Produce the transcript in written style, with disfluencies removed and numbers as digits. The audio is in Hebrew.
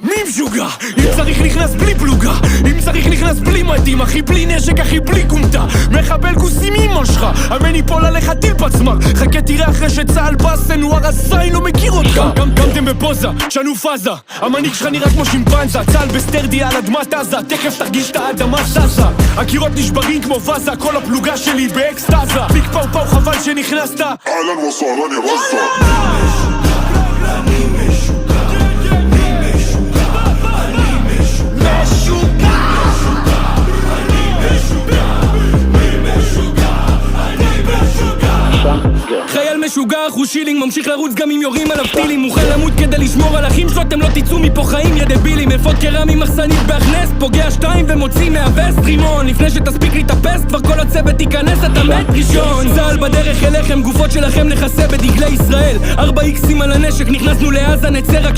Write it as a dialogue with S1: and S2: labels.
S1: מי משוגע? אם צריך נכנס בלי פלוגה, אם צריך נכנס בלי מדים, אחי בלי נשק, אחי בלי קומטה, מחבל כוס עם אמא שלך, אמן יפול עליך טיל פצמר, חכה תראה אחרי שצהל בסנו, הרסאי לא מכיר אותך. קמתם בפוזה, שנו פאזה, המנהיג שלך נראה כמו שימפנזה, צהל בסטרדי על אדמת עזה, תכף תרגיש את האדמה זזה, הקירות נשברים כמו וזה, כל הפלוגה שלי באקסטאזה, פיק פאו פאו חבל שנכנסת.
S2: אהלן וסהלן יא רסה.
S3: חייל משוגע, אחוז שילינג, ממשיך לרוץ גם אם יורים עליו טילים, מוכן למות כדי לשמור על אחים שלו, אתם לא תצאו מפה חיים יא דבילים, אפוד קרמי מחסנית בהכנס, פוגע 2 ומוציא מהווסט רימון, לפני שתספיק להתאפס כבר כל הצוות ייכנס, אתה מת ראשון. צהל בדרך אליכם, גופות שלכם נכסה בדגלי ישראל, 4 איקסים על הנשק, נכנסנו לעזה, נצא רק